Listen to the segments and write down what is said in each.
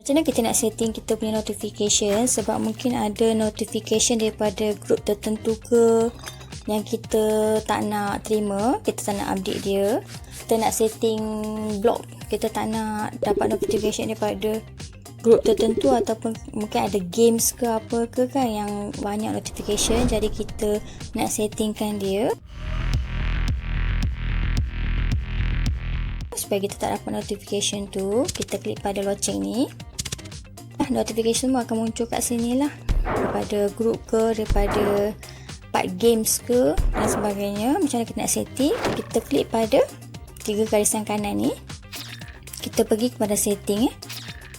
Macam mana kita nak setting kita punya notification, sebab mungkin ada notification daripada group tertentu ke yang kita tak nak terima, kita tak nak update dia. Kita nak setting block, kita tak nak dapat notification daripada group tertentu, ataupun mungkin ada games ke apa ke kan yang banyak notification, jadi kita nak settingkan dia supaya kita tak dapat notification tu. Kita klik pada loceng ni. Notification semua akan muncul kat sini lah, daripada group ke, daripada part games ke dan sebagainya. Macam mana kita nak setting? Kita klik pada 3 garisan kanan ni, kita pergi kepada setting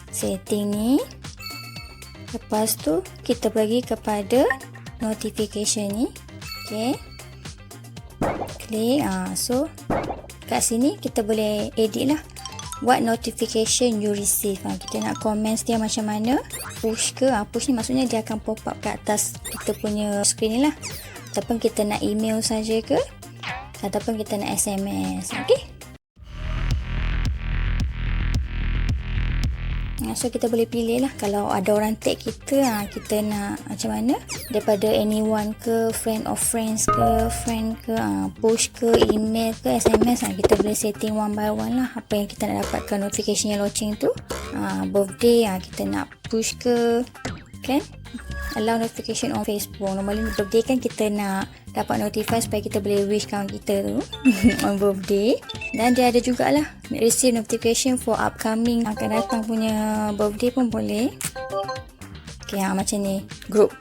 setting ni. Lepas tu kita pergi kepada notification ni. Okay, klik. So kat sini kita boleh edit lah, what notification you receive. Kita nak comments dia macam mana, push ke, push ni maksudnya dia akan pop up kat atas kita punya screen ni lah, ataupun kita nak email saja ke, ataupun kita nak SMS. Okay, so kita boleh pilih lah, kalau ada orang tag kita, kita nak macam mana, daripada anyone ke, friend of friends ke, friend ke, push ke, email ke, SMS. Kita boleh setting one by one lah, apa yang kita nak dapatkan notification yang launching tu. Birthday, kita nak push ke, kan, allow notification on Facebook. Normally birthday kan kita nak dapat notify supaya kita boleh wish kawan kita tu on birthday. Dan dia ada jugalah receive notification for upcoming, akan datang punya birthday pun boleh. Okay, macam ni group.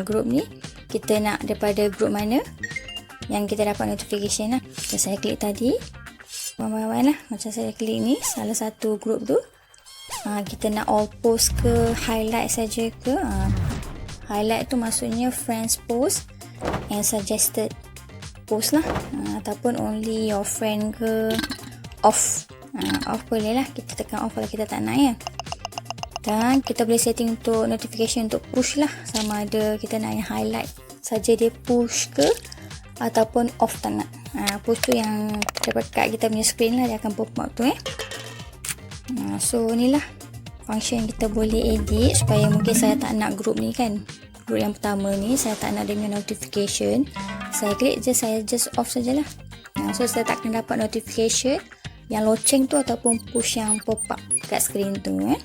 Group ni kita nak daripada group mana yang kita dapat notification lah. So, saya klik tadi one by one lah. Macam saya klik ni salah satu group tu. Kita nak all post ke, highlight saja ke. Highlight tu maksudnya friends post and suggested post lah, ataupun only your friend ke, off. Off boleh lah, kita tekan off kalau kita tak nak ya. Dan kita boleh setting untuk notification untuk push lah, sama ada kita nak yang highlight saja dia push ke, ataupun off tak nak. Push tu yang dekat kita punya screen lah, dia akan pop up tu So ni lah function yang kita boleh edit, supaya mungkin saya tak nak group ni kan, group yang pertama ni saya tak nak dengan notification. Saya klik je, saya just off sajalah. So saya takkan dapat notification yang loceng tu ataupun push yang pop up kat screen tu